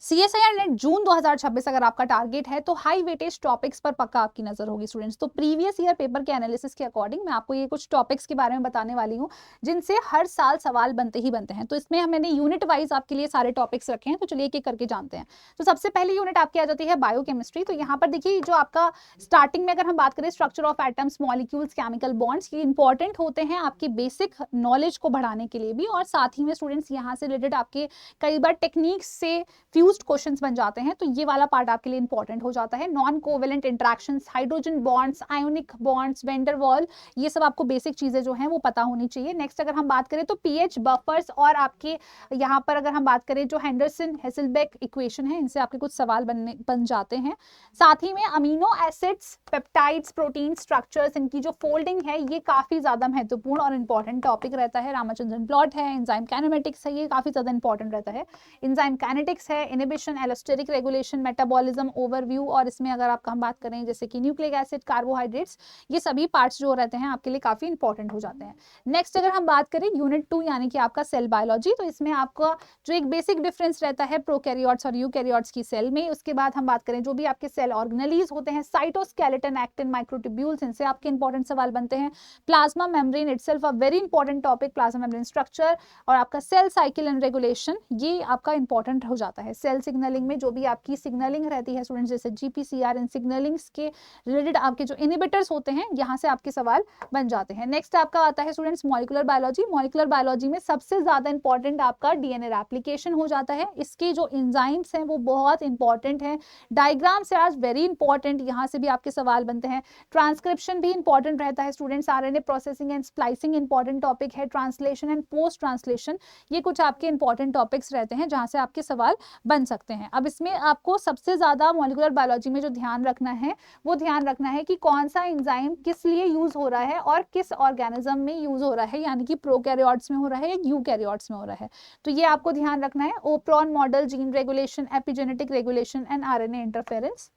CSIR net जून 2026 अगर आपका target है तो हाई वेटेज टॉपिक्स पर पक्का आपकी नजर होगी स्टूडेंट्स। तो प्रीवियस ईयर पेपर के एनालिसिस के अकॉर्डिंग मैं आपको ये कुछ टॉपिक्स के बारे में बताने वाली हूँ जिनसे हर साल सवाल बनते ही बनते हैं। तो इसमें मैंने यूनिट वाइज आपके लिए सारे टॉपिक्स रखे हैं, तो चलिए एक एक करके जानते हैं। तो सबसे पहली यूनिट आपकी आ जाती है बायोकेमिस्ट्री। तो यहाँ पर देखिए जो आपका स्टार्टिंग में अगर हम बात करें structure of atoms, molecules, chemical bonds, ये इंपॉर्टेंट होते हैं आपकी बेसिक नॉलेज को बढ़ाने के लिए भी, और साथ ही में स्टूडेंट्स यहाँ से रिलेटेड आपके कई बार टेक्निक्स से फ्यूज्ड क्वेश्चंस बन जाते हैं, तो ये वाला पार्ट आपके लिए इंपॉर्टेंट हो जाता है। Non covalent interactions, hydrogen bonds, ionic bonds, vendor wall, ये सब आपको बेसिक चीजें जो हैं वो पता होनी चाहिए। नेक्स्ट अगर हम बात करें तो पीएच, बफर्स और आपके यहाँ पर अगर हम बात करें जो हेंडरसन हेसलबेक इक्वेशन है, इनसे आपके कुछ सवाल बन जाते हैं। साथ ही में amino acids, peptides, protein structures, इनकी जो फोल्डिंग है ये काफी ज्यादा महत्वपूर्ण और इंपॉर्टेंट टॉपिक रहता है। रामाचंद्रन प्लॉट है, एंजाइम काइनेमेटिक्स है, ये काफी ज्यादा इंपॉर्टेंट रहता है। एंजाइम काइनेटिक्स है, inhibition, allosteric regulation, metabolism overview, और इसमें अगर आप हम बात करें जैसे कि न्यूक्लिक एसिड, कार्बोहाइड्रेट्स, ये सभी पार्ट्स जो रहते हैं आपके लिए काफी इंपॉर्टेंट हो जाते हैं। नेक्स्ट अगर हम बात करें यूनिट 2 यानी कि आपका सेल बायोलॉजी, तो इसमें आपका जो एक बेसिक डिफरेंस रहता है प्रोकैरियोट्स और यूकैरियोट्स की सेल में। उसके बाद हम बात करें जो भी आपके सेल ऑर्गेनेलीज होते हैं, साइटोस्केलेटन, एक्टिन, माइक्रोट्यूब्यूल्स, इनसे आपके इंपॉर्टेंट सवाल बनते हैं। Plasma membrane itself a very important topic, plasma membrane structure, और आपका सेल साइकिल एंड रेगुलेशन, ये आपका इंपॉर्टेंट हो जाता है। सेल सिग्नलिंग में जो भी आपकी सिग्नलिंग रहती है स्टूडेंट्स, जैसे जीपीसीआर, इन सिग्नलिंग्स के रिलेटेड आपके जो इनहिबिटर्स होते हैं यहाँ से आपके सवाल बन जाते हैं। नेक्स्ट आपका आता है students molecular biology. Molecular biology में सबसे ज्यादा इंपॉर्टेंट आपका डीएनए रेप्लिकेशन हो जाता है। इसके जो एंजाइम्स हैं वो बहुत इंपॉर्टेंट है। डायग्राम से आज वेरी इंपॉर्टेंट, यहाँ से भी आपके सवाल बनते हैं। ट्रांसक्रिप्शन भी इंपॉर्टेंट रहता है students. RNA processing and splicing important topic है। ट्रांसलेशन एंड पोस्ट ट्रांसलेशन, ये कुछ आपके इंपॉर्टेंट टॉपिक्स रहते हैं जहां से आपके सवाल बन सकते हैं। अब इसमें आपको सबसे ज्यादा मॉलिक्यूलर बायोलॉजी में जो ध्यान रखना है वो ध्यान रखना है कि कौन सा एंजाइम किस लिए यूज हो रहा है और किस ऑर्गेनिज्म में यूज हो रहा है, यानी कि प्रोकैरियोट्स में हो रहा है या यूकैरियोट्स में हो रहा है। तो ये आपको ध्यान रखना है। Operon model, gene regulation, epigenetic regulation and RNA interference.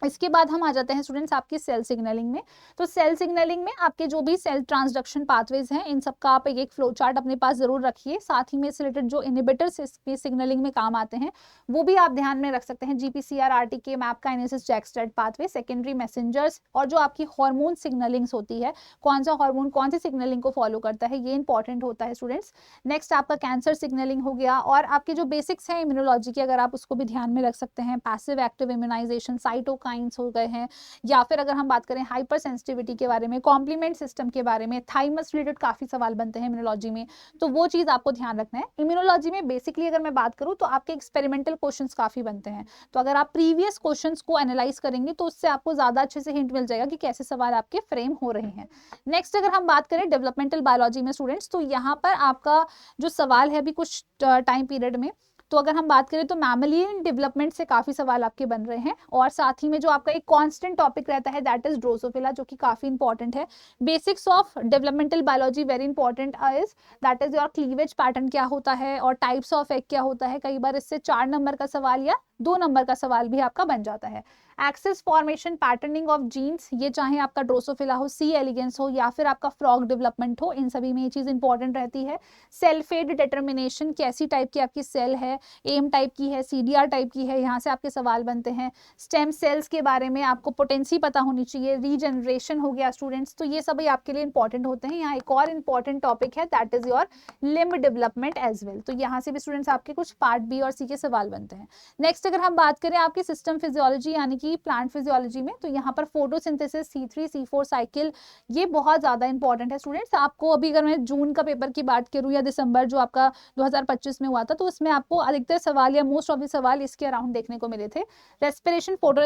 इसके बाद हम आ जाते हैं स्टूडेंट्स आपकी सेल सिग्नलिंग में। तो सेल सिग्नलिंग में आपके जो भी सेल ट्रांसडक्शन पाथवेज हैं इन सबका आप एक फ्लो चार्ट अपने पास जरूर रखिए। साथ ही में इससे रिलेटेड जो इनहिबिटर्स इसके सिग्नलिंग में काम आते हैं वो भी आप ध्यान में रख सकते हैं। GPCR, RTK, MAP kinases, JAK STAT pathway, secondary messengers, और जो आपकी हार्मोन सिग्नलिंग्स होती है, कौन सा हार्मोन कौन सी सिग्नलिंग को फॉलो करता है, ये इंपॉर्टेंट होता है स्टूडेंट्स। नेक्स्ट आपका कैंसर सिग्नलिंग हो गया, और आपके जो बेसिक्स हैं इम्यूनोलॉजी के, अगर आप उसको भी ध्यान में रख सकते हैं। पैसिव एक्टिव इम्यूनाइजेशन, साइटोकाइंस हो गए हैं, या फिर अगर हम बात करें हाइपर सेंसिटिविटी के बारे में, कॉम्प्लीमेंट सिस्टम के बारे में, थाइमस रिलेटेड काफी सवाल बनते हैं इम्यूनोलॉजी में, तो वो चीज आपको ध्यान रखना है। इम्यूनोलॉजी में बेसिकली अगर मैं बात करूं तो आपके एक्सपेरिमेंटल क्वेश्चंस काफी बनते हैं, तो अगर आप प्रीवियस क्वेश्चंस को एनालाइज करेंगे तो उससे आपको ज्यादा अच्छे से हिंट मिल जाएगा कि कैसे सवाल आपके फ्रेम हो रहे हैं। नेक्स्ट अगर हम बात करें डेवलपमेंटल बायोलॉजी में स्टूडेंट्स, तो यहाँ पर आपका जो सवाल है अभी कुछ टाइम पीरियड में, तो अगर हम बात करें तो मैमलियन डेवलपमेंट से काफी सवाल आपके बन रहे हैं। और साथ ही में जो आपका एक कांस्टेंट टॉपिक रहता है दैट इज ड्रोसोफिला, जो कि काफी इंपॉर्टेंट है। Basics of developmental biology very important is that is your cleavage pattern क्या होता है और टाइप्स ऑफ एग क्या होता है। कई बार इससे 4 नंबर का सवाल या 2 नंबर का सवाल भी आपका बन जाता है। Axis formation, patterning of genes, ये चाहे आपका ड्रोसोफिला हो, सी एलिगेंस हो, या फिर आपका फ्रॉग डेवलपमेंट हो, इन सभी में ये चीज इंपॉर्टेंट रहती है। सेल फेड डिटर्मिनेशन, कैसी टाइप की आपकी सेल है, एम टाइप की है, सीडीआर टाइप की है, यहाँ से आपके सवाल बनते हैं। स्टेम सेल्स के बारे में आपको पोटेंसी पता होनी चाहिए। रीजनरेशन हो गया स्टूडेंट्स, तो ये सभी आपके लिए इंपॉर्टेंट होते हैं। यहाँ एक और इंपॉर्टेंट टॉपिक है that is your limb development as well, तो यहाँ से भी स्टूडेंट्स आपके कुछ पार्ट बी और सी के सवाल बनते हैं। नेक्स्ट अगर हम बात करें आपकी सिस्टम फिजियोलॉजी यानी कि प्लांट फिजियोलॉजी में, तो यहाँ पर फोटोसिंथेसिस, C3 C4 साइकिल, ये बहुत ज्यादा इंपॉर्टेंट है स्टूडेंट्स। आपको अभी अगर मैं जून का पेपर की बात करूँ या दिसंबर जो आपका 2025 में हुआ था, तो उसमें आपको अधिकतर सवाल या मोस्ट ऑफ द सवाल इसके अराउंड देखने को मिले थे। Respiration, photo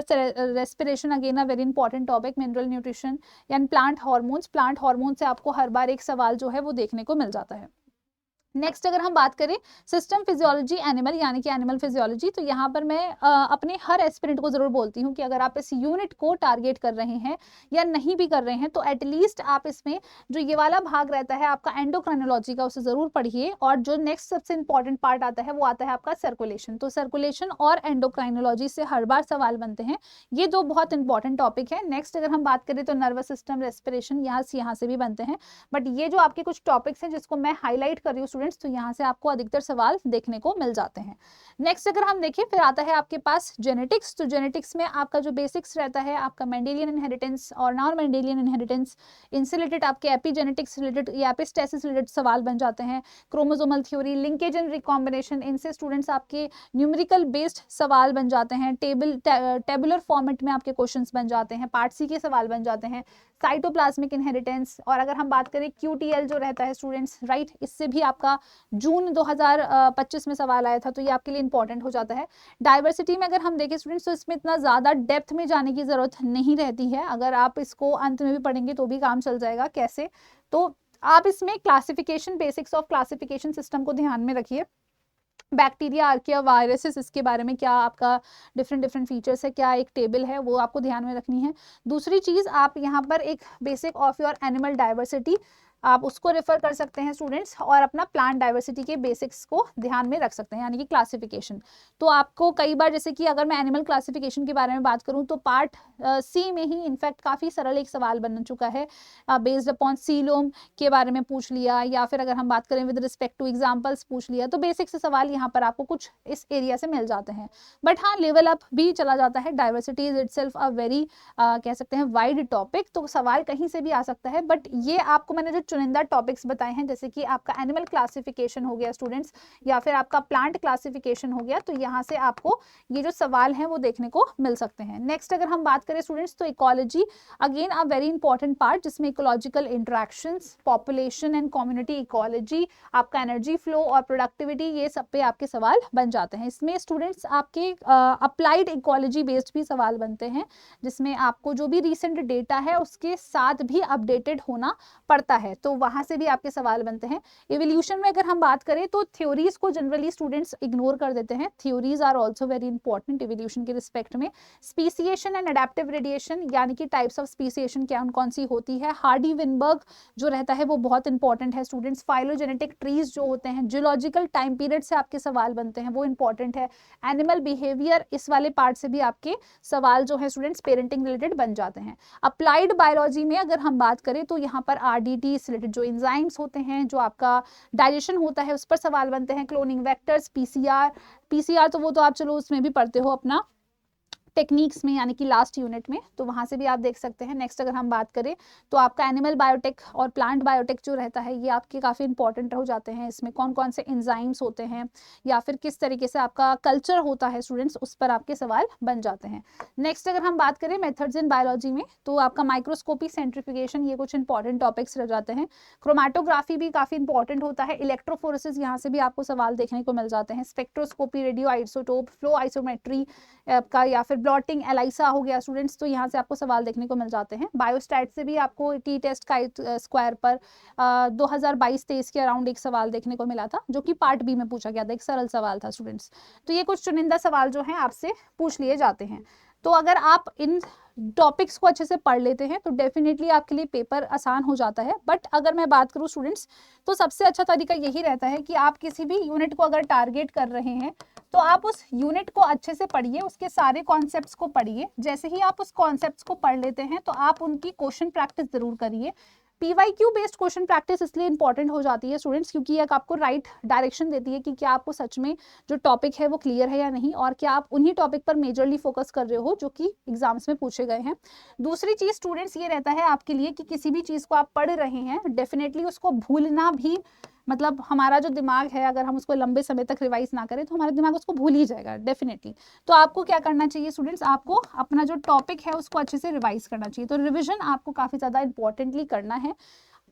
respiration again a very important topic. Mineral nutrition and plant hormones से आपको हर बार एक सवाल जो है वो देखने को मिल जाता है। नेक्स्ट अगर हम बात करें सिस्टम फिजियोलॉजी एनिमल यानी कि एनिमल फिजियोलॉजी, तो यहाँ पर मैं अपने हर एस्पिरेंट को जरूर बोलती हूँ कि अगर आप इस यूनिट को टारगेट कर रहे हैं या नहीं भी कर रहे हैं तो एटलीस्ट आप इसमें जो ये वाला भाग रहता है आपका एंडोक्राइनोलॉजी का, उसे जरूर पढ़िए। और जो नेक्स्ट सबसे इंपॉर्टेंट पार्ट आता है वो आता है आपका सर्कुलेशन। तो सर्कुलेशन और एंडोक्राइनोलॉजी से हर बार सवाल बनते हैं, ये 2 बहुत इंपॉर्टेंट टॉपिक है। नेक्स्ट अगर हम बात करें तो नर्वस सिस्टम, रेस्पिरेशन, यहाँ से भी बनते हैं। बट ये जो आपके कुछ टॉपिक्स हैं जिसको मैं हाईलाइट कर रही हूँ स्टूडेंट्स, तो यहाँ से आपको अधिकतर सवाल देखने को मिल जाते हैं। नेक्स्ट अगर हम देखें, फिर आता है आपके पास जेनेटिक्स। तो जेनेटिक्स में आपका जो बेसिक्स रहता है आपका मेंडेलियन इनहेरिटेंस और नॉन मेंडेलियन इनहेरिटेंस, इनसे रिलेटेड आपके एपिजेनेटिक्स रिलेटेड या एपिस्टेसिस रिलेटेड सवाल बन जाते हैं। Chromosomal theory, linkage and recombination, इनसे स्टूडेंट्स आपके न्यूमेरिकल बेस्ड सवाल बन जाते हैं। टेबुलर फॉर्मेट में आपके क्वेश्चंस बन जाते हैं, पार्ट सी के सवाल बन जाते हैं। साइटोप्लाज्मिक इनहेरिटेंस, और अगर हम बात करें QTL जो रहता है स्टूडेंट्स, राइट, इससे भी आपका जून 2025 में सवाल आया था, तो ये आपके लिए इंपॉर्टेंट हो जाता है। डाइवर्सिटी में अगर हम देखें स्टूडेंट्स, तो इसमें इतना ज़्यादा डेप्थ में जाने की ज़रूरत नहीं रहती है, अगर आप इसको अंत में भी पढ़ेंगे तो भी काम चल जाएगा। कैसे? तो आप इसमें classification, basics of classification system को ध्यान में रखिए। बैक्टीरिया, आर्किया, वायरसेस, इसके बारे में क्या आपका डिफरेंट फीचर्स है, क्या एक टेबल है, वो आपको ध्यान में रखनी है। दूसरी चीज़, आप यहाँ पर एक basic of your animal diversity, आप उसको रेफर कर सकते हैं स्टूडेंट्स, और अपना प्लांट डाइवर्सिटी के बेसिक्स को ध्यान में रख सकते हैं, यानी कि क्लासिफिकेशन। तो आपको कई बार, जैसे कि अगर मैं एनिमल क्लासिफिकेशन के बारे में बात करूं, तो पार्ट सी में ही इनफैक्ट काफ़ी सरल एक सवाल बन चुका है, बेस्ड अपॉन सीलोम के बारे में पूछ लिया, या फिर अगर हम बात करें विद रिस्पेक्ट टू एग्जाम्पल्स पूछ लिया, तो बेसिक से सवाल यहाँ पर आपको कुछ इस एरिया से मिल जाते हैं। बट हाँ, लेवल अप भी चला जाता है। Diversity is itself a very कह सकते हैं वाइड टॉपिक, तो सवाल कहीं से भी आ सकता है। बट ये आपको मैंने जो चुनिंदा टॉपिक्स बताए हैं, जैसे कि आपका एनिमल क्लासिफिकेशन हो गया स्टूडेंट्स, या फिर आपका प्लांट क्लासिफिकेशन हो गया, तो यहाँ से आपको ये जो सवाल हैं वो देखने को मिल सकते हैं। नेक्स्ट अगर हम बात करें स्टूडेंट्स, तो ecology, again a very important part, जिसमें ecological interactions, population and community ecology, आपका एनर्जी फ्लो और प्रोडक्टिविटी, ये सब पे आपके सवाल बन जाते हैं। इसमें स्टूडेंट्स आपके अप्लाइड इकोलॉजी बेस्ड भी सवाल बनते हैं, जिसमें आपको जो भी रिसेंट डेटा है उसके साथ भी अपडेटेड होना पड़ता है, तो वहाँ से भी आपके सवाल बनते हैं। इवोल्यूशन में अगर हम बात करें, तो थ्योरीज को जनरली स्टूडेंट्स इग्नोर कर देते हैं, theories are also very important evolution के रिस्पेक्ट में। स्पीसिएशन एंड अडेप्टिव रेडिएशन, यानी कि टाइप्स ऑफ स्पीसिएशन क्या कौन सी होती है। हार्डी विनबर्ग जो रहता है वो बहुत इंपॉर्टेंट है स्टूडेंट्स। फाइलोजेनेटिक ट्रीज जो होते हैं, जियोलॉजिकल टाइम पीरियड से आपके सवाल बनते हैं, वो इंपॉर्टेंट है। एनिमल बिहेवियर, इस वाले पार्ट से भी आपके सवाल जो है स्टूडेंट्स पेरेंटिंग रिलेटेड बन जाते हैं। अप्लाइड बायोलॉजी में अगर हम बात करें, तो यहाँ पर RDT से रिलेटेड जो एंजाइम्स होते हैं, जो आपका डाइजेशन होता है, उस पर सवाल बनते हैं। क्लोनिंग वेक्टर्स, PCR तो वो तो आप चलो उसमें भी पढ़ते हो अपना टेक्निक्स में, यानी कि लास्ट यूनिट में, तो वहाँ से भी आप देख सकते हैं। नेक्स्ट अगर हम बात करें, तो आपका एनिमल बायोटेक और प्लांट बायोटेक जो रहता है, ये आपके काफ़ी इंपॉर्टेंट हो जाते हैं। इसमें कौन कौन से एंजाइम्स होते हैं, या फिर किस तरीके से आपका कल्चर होता है स्टूडेंट्स, उस पर आपके सवाल बन जाते हैं। नेक्स्ट अगर हम बात करें मेथड्स इन बायोलॉजी में, तो आपका माइक्रोस्कोपी, सेंट्रीफ्यूगेशन, ये कुछ इंपॉर्टेंट टॉपिक्स रह जाते हैं। क्रोमैटोग्राफी भी काफ़ी इंपॉर्टेंट होता है। इलेक्ट्रोफोरेसिस, यहाँ से भी आपको सवाल देखने को मिल जाते हैं। Spectroscopy, radio isotope, flow isometry का, या फिर ब्लॉटिंग, एलाइसा हो गया स्टूडेंट्स, तो यहाँ से आपको सवाल देखने को मिल जाते हैं। बायोस्टैट से भी आपको टी टेस्ट का स्क्वायर पर 2022-23 के अराउंड एक सवाल देखने को मिला था, जो कि पार्ट बी में पूछा गया था, एक सरल सवाल था स्टूडेंट्स। तो ये कुछ चुनिंदा सवाल जो हैं आपसे पूछ लिए जाते हैं। तो अगर आप इन टॉपिक्स को अच्छे से पढ़ लेते हैं, तो डेफिनेटली आपके लिए पेपर आसान हो जाता है। बट अगर मैं बात करूँ स्टूडेंट्स, तो सबसे अच्छा तरीका यही रहता है कि आप किसी भी यूनिट को अगर टारगेट कर रहे हैं, तो आप उस यूनिट को अच्छे से पढ़िए, उसके सारे कॉन्सेप्ट्स को पढ़िए। जैसे ही आप उस कॉन्सेप्ट्स को पढ़ लेते हैं, तो आप उनकी क्वेश्चन प्रैक्टिस जरूर करिए। PYQ बेस्ड क्वेश्चन प्रैक्टिस इसलिए इंपॉर्टेंट हो जाती है स्टूडेंट्स, क्योंकि एक आपको राइट डायरेक्शन देती है कि क्या आपको सच में जो टॉपिक है वो क्लियर है या नहीं, और क्या आप उन्हीं टॉपिक पर मेजरली फोकस कर रहे हो जो कि एग्जाम्स में पूछे गए हैं। दूसरी चीज स्टूडेंट्स ये रहता है आपके लिए कि किसी भी चीज को आप पढ़ रहे हैं, डेफिनेटली उसको भूलना भी, मतलब हमारा जो दिमाग है, अगर हम उसको लंबे समय तक रिवाइज ना करें, तो हमारा दिमाग उसको भूल ही जाएगा डेफिनेटली। तो आपको क्या करना चाहिए स्टूडेंट्स, आपको अपना जो टॉपिक है उसको अच्छे से रिवाइज करना चाहिए। तो रिविजन आपको काफ़ी ज़्यादा इंपॉर्टेंटली करना है।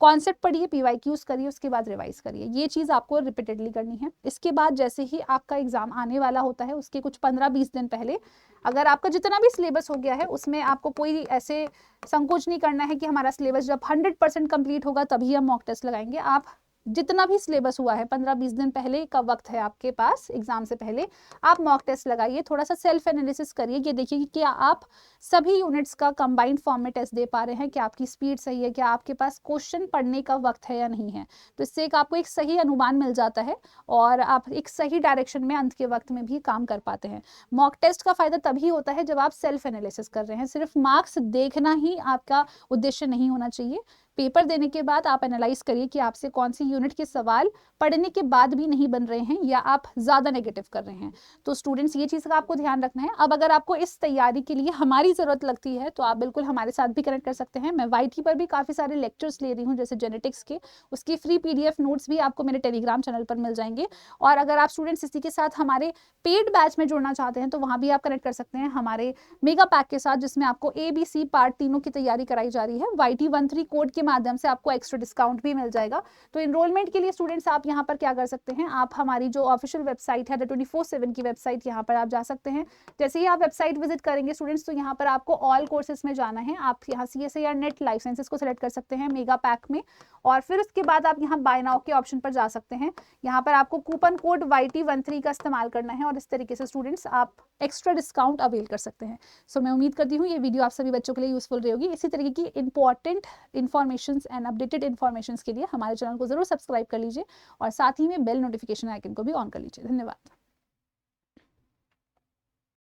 कॉन्सेप्ट पढ़िए, PYQs करिए, उसके बाद रिवाइज करिए, ये चीज़ आपको रिपीटेडली करनी है। इसके बाद जैसे ही आपका एग्जाम आने वाला होता है, उसके कुछ 15-20 दिन पहले, अगर आपका जितना भी सिलेबस हो गया है उसमें आपको कोई ऐसे संकोच नहीं करना है कि हमारा सिलेबस जब 100% कंप्लीट होगा तभी हम मॉक टेस्ट लगाएंगे। आप जितना भी सिलेबस हुआ है 15-20 दिन पहले का वक्त है आपके पास एग्जाम से पहले, आप मॉक टेस्ट लगाइए, थोड़ा सा सेल्फ एनालिसिस करिए, ये देखिए कि क्या आप सभी यूनिट्स का कंबाइंड फॉर्म में टेस्ट दे पा रहे हैं, क्या आपकी स्पीड सही है, क्या आपके पास क्वेश्चन पढ़ने का वक्त है या नहीं है। तो इससे एक आपको एक सही अनुमान मिल जाता है और आप एक सही डायरेक्शन में अंत के वक्त में भी काम कर पाते हैं। मॉक टेस्ट का फायदा तभी होता है जब आप सेल्फ एनालिसिस कर रहे हैं। सिर्फ मार्क्स देखना ही आपका उद्देश्य नहीं होना चाहिए। पेपर देने के बाद आप एनालाइज करिए कि आपसे कौन सी यूनिट के सवाल पढ़ने के बाद भी नहीं बन रहे हैं या आप ज़्यादा नेगेटिव कर रहे हैं। तो स्टूडेंट्स ये चीज़ का आपको ध्यान रखना है। अब अगर आपको इस तैयारी के लिए हमारी ज़रूरत लगती है तो आप बिल्कुल हमारे साथ भी कनेक्ट कर सकते हैं। मैं YT पर भी काफ़ी सारे लेक्चर्स ले रही हूँ, जैसे जेनेटिक्स के, उसकी फ्री PDF नोट्स भी आपको मेरे टेलीग्राम चैनल पर मिल जाएंगे। और अगर आप स्टूडेंट्स इसी के साथ हमारे पेड बैच में जुड़ना चाहते हैं तो वहाँ भी आप कनेक्ट कर सकते हैं हमारे मेगा पैक के साथ, जिसमें आपको ABC पार्ट तीनों की तैयारी कराई जा रही है। YT13 कोड के माध्यम से आपको एक्स्ट्रा डिस्काउंट भी मिल जाएगा। तो इनरोलमेंट के लिए स्टूडेंट्स आप यहाँ पर क्या कर सकते हैं, आप हमारी जो ऑफिशियल वेबसाइट है द 24/7 की वेबसाइट, यहाँ पर आप जा सकते हैं। जैसे ही आप वेबसाइट विजिट करेंगे स्टूडेंट्स, तो यहाँ पर आपको ऑल कोर्सेज में जाना है। आप यहाँ CSIR नेट लाइफ साइंसेज को सिलेक्ट कर सकते हैं मेगा पैक में, और फिर उसके बाद आप यहाँ बाय नाउ के ऑप्शन पर जा सकते हैं। यहाँ पर आपको कूपन कोड YT13 का इस्तेमाल करना है और इस तरीके से स्टूडेंट्स आप एक्स्ट्रा डिस्काउंट अवेल कर सकते हैं। सो मैं उम्मीद करती हूँ ये वीडियो आप सभी बच्चों के लिए यूजफुल रही होगी। इसी तरीके की important information and updated information के लिए हमारे चैनल को जरूर सब्सक्राइब कर लीजिए और साथ ही में बेल नोटिफिकेशन आइकन को भी ऑन कर लीजिए। धन्यवाद।